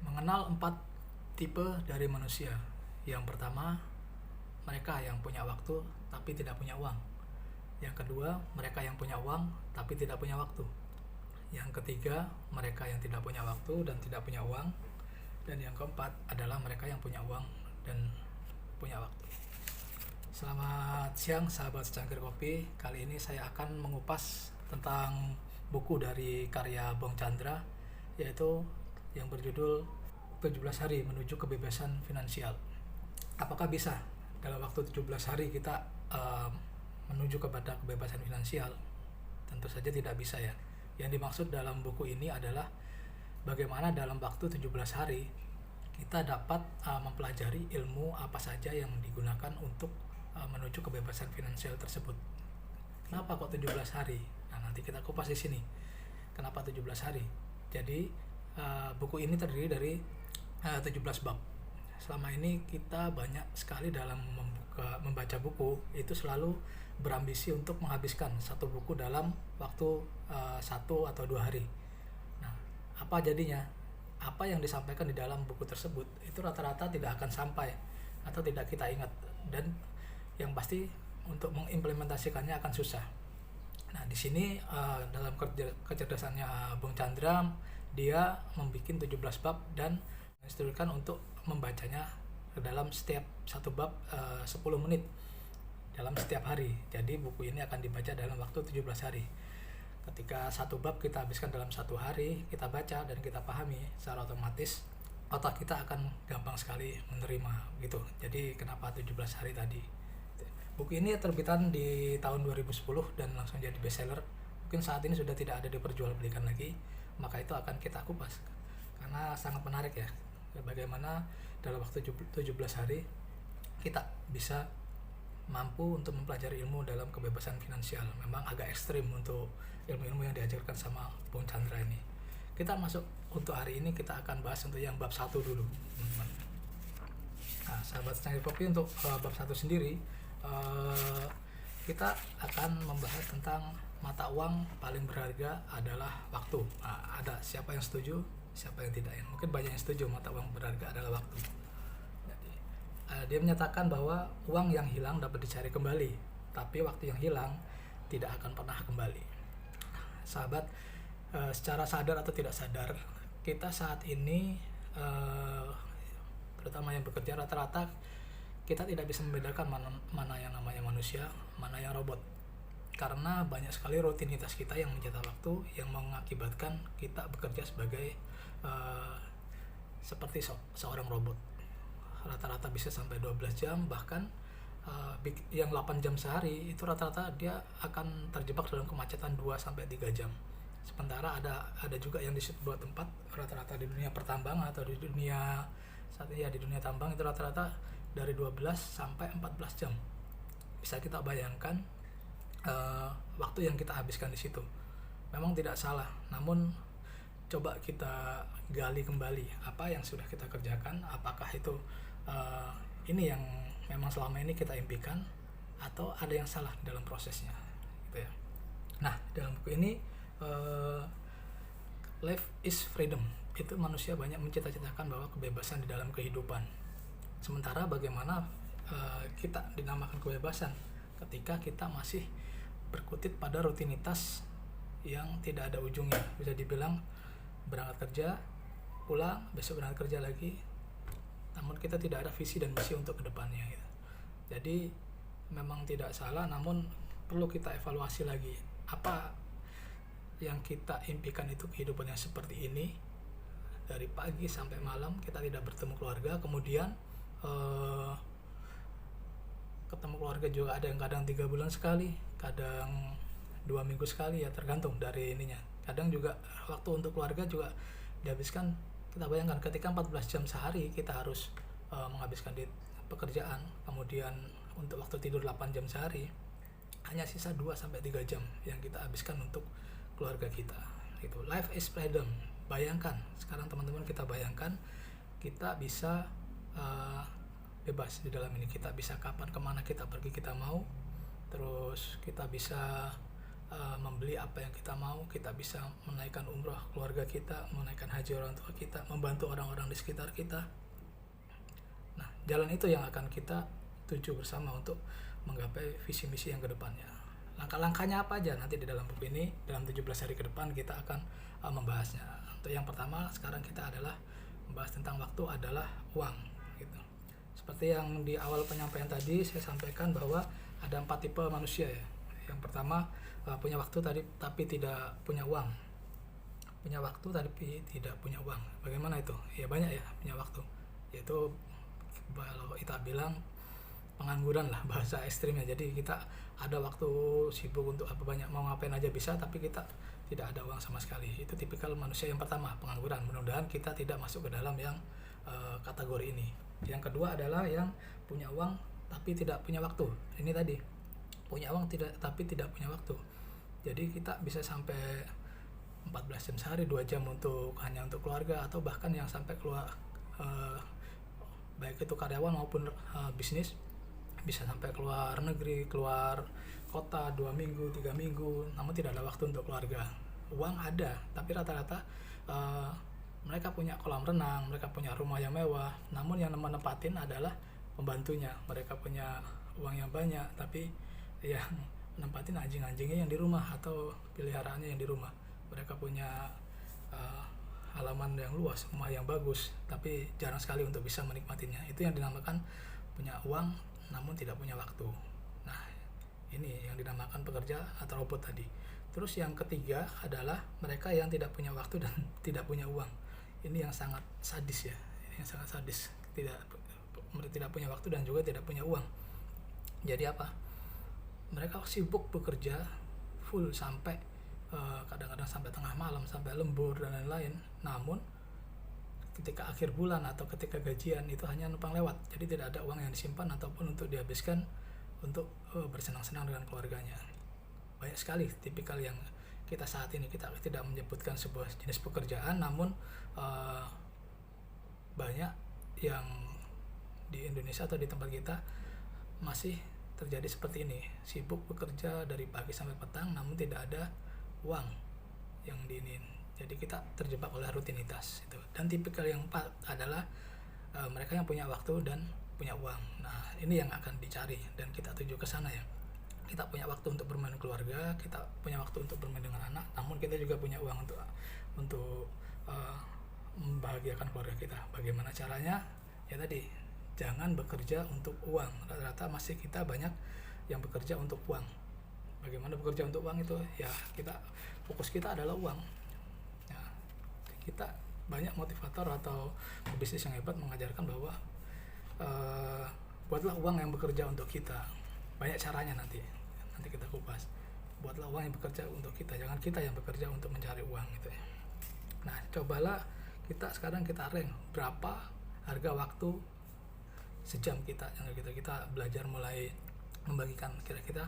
Mengenal 4 tipe dari manusia. Yang pertama, mereka yang punya waktu tapi tidak punya uang. Yang kedua, mereka yang punya uang tapi tidak punya waktu. Yang ketiga, mereka yang tidak punya waktu dan tidak punya uang. Dan yang keempat adalah mereka yang punya uang dan punya waktu. Selamat siang sahabat secangkir kopi. Kali ini saya akan mengupas tentang buku dari karya Bong Chandra, yaitu yang berjudul 17 hari menuju kebebasan finansial. Apakah bisa dalam waktu 17 hari kita menuju kepada kebebasan finansial? Tentu saja tidak bisa ya. Yang dimaksud dalam buku ini adalah bagaimana dalam waktu 17 hari kita dapat mempelajari ilmu apa saja yang digunakan untuk menuju kebebasan finansial tersebut. Kenapa kok 17 hari? Nah, nanti kita kupas di sini. Kenapa 17 hari? Jadi buku ini terdiri dari 17 bab. Selama ini kita banyak sekali dalam membaca buku itu selalu berambisi untuk menghabiskan satu buku dalam waktu 1 atau 2 hari. Nah, apa jadinya? Apa yang disampaikan di dalam buku tersebut itu rata-rata tidak akan sampai atau tidak kita ingat, dan yang pasti untuk mengimplementasikannya akan susah. Nah, di sini dalam kecerdasannya Bung Chandra, dia membuat 17 bab dan menginstruksikan untuk membacanya dalam setiap satu bab 10 menit dalam setiap hari. Jadi buku ini akan dibaca dalam waktu 17 hari. Ketika satu bab kita habiskan dalam satu hari, kita baca dan kita pahami, secara otomatis otak kita akan gampang sekali menerima gitu. Jadi kenapa 17 hari tadi? Buku ini terbitan di tahun 2010 dan langsung jadi bestseller. Mungkin saat ini sudah tidak ada diperjualbelikan lagi, maka itu akan kita kupas karena sangat menarik ya. Bagaimana dalam waktu 17 hari kita bisa mampu untuk mempelajari ilmu dalam kebebasan finansial. Memang agak ekstrim untuk ilmu-ilmu yang diajarkan sama Bung Chandra ini. Kita masuk untuk hari ini, kita akan bahas untuk yang bab 1 dulu, teman-teman. Nah, sahabat secangkir kopi, untuk bab 1 sendiri kita akan membahas tentang mata uang paling berharga adalah waktu. Nah, ada siapa yang setuju, siapa yang tidak ya? Mungkin banyak yang setuju mata uang berharga adalah waktu. Jadi, dia menyatakan bahwa uang yang hilang dapat dicari kembali, tapi waktu yang hilang tidak akan pernah kembali. Sahabat, secara sadar atau tidak sadar, kita saat ini terutama yang bekerja, rata-rata kita tidak bisa membedakan mana yang namanya manusia, mana yang robot. Karena banyak sekali rutinitas kita yang mencetak waktu, yang mengakibatkan kita bekerja sebagai seperti seorang robot. Rata-rata bisa sampai 12 jam, bahkan yang 8 jam sehari itu rata-rata dia akan terjebak dalam kemacetan 2-3 jam. Sementara ada juga yang di dua tempat, rata-rata di dunia pertambangan atau di dunia tambang itu rata-rata dari 12 sampai 14 jam. Bisa kita bayangkan waktu yang kita habiskan di situ. Memang tidak salah, namun coba kita gali kembali apa yang sudah kita kerjakan, apakah itu ini yang memang selama ini kita impikan atau ada yang salah dalam prosesnya gitu ya. Nah, dalam buku ini Life is Freedom, itu manusia banyak mencita-citakan bahwa kebebasan di dalam kehidupan. Sementara bagaimana kita dinamakan kebebasan ketika kita masih berkutit pada rutinitas yang tidak ada ujungnya. Bisa dibilang berangkat kerja, pulang, besok berangkat kerja lagi, namun kita tidak ada visi dan misi untuk kedepannya gitu. Jadi memang tidak salah, namun perlu kita evaluasi lagi, apa yang kita impikan itu kehidupan yang seperti ini, dari pagi sampai malam kita tidak bertemu keluarga, kemudian ketemu keluarga juga ada yang kadang 3 bulan sekali, kadang 2 minggu sekali ya, tergantung dari ininya. Kadang juga waktu untuk keluarga juga dihabiskan. Kita bayangkan ketika 14 jam sehari kita harus menghabiskan di pekerjaan, kemudian untuk waktu tidur 8 jam sehari, hanya sisa 2-3 jam yang kita habiskan untuk keluarga kita. Itu life is freedom. Bayangkan sekarang teman-teman, kita bayangkan kita bisa bebas di dalam ini. Kita bisa kapan kemana kita pergi kita mau, terus kita bisa membeli apa yang kita mau, kita bisa menaikkan umroh keluarga kita, menaikkan haji orang tua kita, membantu orang-orang di sekitar kita. Nah, jalan itu yang akan kita tuju bersama untuk menggapai visi misi yang kedepannya. Langkah-langkahnya apa aja nanti di dalam buku ini, dalam 17 hari ke depan kita akan membahasnya. Untuk yang pertama, sekarang kita adalah membahas tentang waktu adalah uang gitu. Seperti yang di awal penyampaian tadi saya sampaikan bahwa ada 4 tipe manusia ya. Yang pertama, punya waktu tapi tidak punya uang. Punya waktu tapi tidak punya uang. Bagaimana itu? Ya banyak ya punya waktu. Yaitu kalau kita bilang pengangguran lah bahasa ekstrimnya. Jadi kita ada waktu sibuk untuk apa banyak, mau ngapain aja bisa, tapi kita tidak ada uang sama sekali. Itu tipikal manusia yang pertama, pengangguran. Mudah-mudahan kita tidak masuk ke dalam yang kategori ini. Yang kedua adalah yang punya uang tapi tidak punya waktu. Ini tadi, punya uang tapi tidak punya waktu. Jadi kita bisa sampai 14 jam sehari, 2 jam hanya untuk keluarga, atau bahkan yang sampai keluar baik itu karyawan maupun bisnis, bisa sampai keluar negeri, keluar kota 2 minggu, 3 minggu, namun tidak ada waktu untuk keluarga. Uang ada, tapi rata-rata mereka punya kolam renang, mereka punya rumah yang mewah, namun yang menempatin adalah pembantunya. Mereka punya uang yang banyak, tapi yang menempatin anjing-anjingnya yang di rumah atau peliharaannya yang di rumah. Mereka punya halaman yang luas, rumah yang bagus, tapi jarang sekali untuk bisa menikmatinya. Itu yang dinamakan punya uang namun tidak punya waktu. Nah, ini yang dinamakan pekerja atau robot tadi. Terus yang ketiga adalah mereka yang tidak punya waktu dan tidak punya uang. Ini yang sangat sadis ya. Ini yang sangat sadis. Mereka tidak punya waktu dan juga tidak punya uang. Jadi apa? Mereka sibuk bekerja full sampai kadang-kadang sampai tengah malam, sampai lembur dan lain-lain. Namun ketika akhir bulan atau ketika gajian itu hanya numpang lewat. Jadi tidak ada uang yang disimpan ataupun untuk dihabiskan untuk bersenang-senang dengan keluarganya. Banyak sekali tipikal yang kita saat ini, kita tidak menyebutkan sebuah jenis pekerjaan, namun banyak yang di Indonesia atau di tempat kita masih terjadi seperti ini. Sibuk bekerja dari pagi sampai petang namun tidak ada uang yang diinin. Jadi kita terjebak oleh rutinitas itu. Dan tipikal yang empat adalah mereka yang punya waktu dan punya uang. Nah, ini yang akan dicari dan kita tuju ke sana ya. Kita punya waktu untuk bermain keluarga, kita punya waktu untuk bermain dengan anak, namun kita juga punya uang untuk membahagiakan keluarga kita. Bagaimana caranya? Ya tadi, jangan bekerja untuk uang. Rata-rata masih kita banyak yang bekerja untuk uang. Bagaimana bekerja untuk uang itu? Ya fokus kita adalah uang. Ya, kita banyak motivator atau bisnis yang hebat mengajarkan bahwa buatlah uang yang bekerja untuk kita. Banyak caranya nanti kita kupas. Buatlah uang yang bekerja untuk kita, jangan kita yang bekerja untuk mencari uang gitu ya. Nah, cobalah sekarang kita rank berapa harga waktu sejam kita belajar mulai membagikan. Kira-kira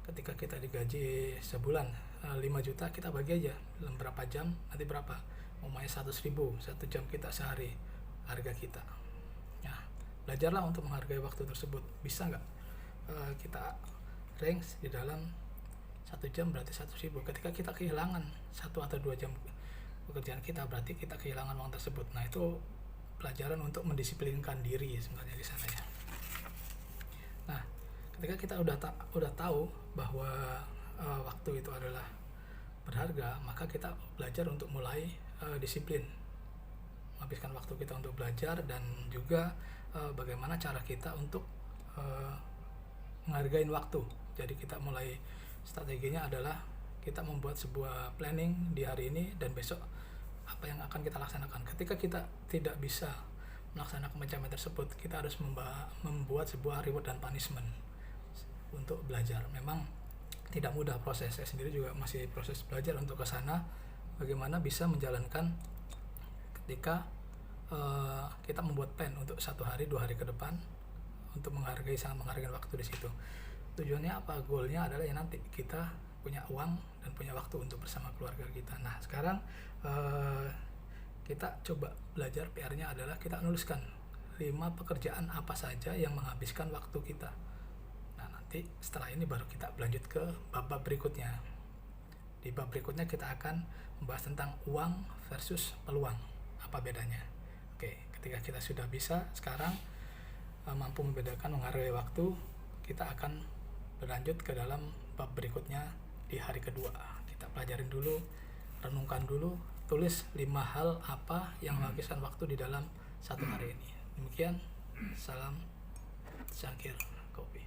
ketika kita digaji sebulan 5 juta, kita bagi aja dalam berapa jam, nanti berapa, umumnya 100.000 1 jam kita sehari harga kita. Nah, belajarlah untuk menghargai waktu tersebut. Bisa nggak kita ranks di dalam 1 jam berarti 100.000. Ketika kita kehilangan 1 atau 2 jam pekerjaan kita, berarti kita kehilangan uang tersebut. Nah, itu pelajaran untuk mendisiplinkan diri sebenarnya di sana ya. Nah, ketika kita udah tahu bahwa waktu itu adalah berharga, maka kita belajar untuk mulai disiplin, menghabiskan waktu kita untuk belajar, dan juga bagaimana cara kita untuk menghargai waktu. Jadi kita mulai, strateginya adalah kita membuat sebuah planning di hari ini dan besok apa yang akan kita laksanakan. Ketika kita tidak bisa melaksanakan pencapaian tersebut, kita harus membuat sebuah reward dan punishment untuk belajar. Memang tidak mudah proses, saya sendiri juga masih proses belajar untuk ke sana, bagaimana bisa menjalankan ketika kita membuat plan untuk 1 hari 2 hari ke depan, untuk sangat menghargai waktu di situ. Tujuannya apa? Goalnya adalah ya nanti kita punya uang dan punya waktu untuk bersama keluarga kita. Nah, sekarang kita coba belajar, PR-nya adalah kita nuliskan 5 pekerjaan apa saja yang menghabiskan waktu kita. Nah, nanti setelah ini baru kita lanjut ke bab-bab berikutnya. Di bab berikutnya kita akan membahas tentang uang versus peluang. Apa bedanya? Oke, ketika kita sudah bisa sekarang mampu membedakan menghargai waktu, kita akan berlanjut ke dalam bab berikutnya di hari kedua. Kita pelajarin dulu, renungkan dulu, tulis 5 hal apa yang menghabiskan waktu di dalam satu hari ini. Demikian, salam cangkir kopi.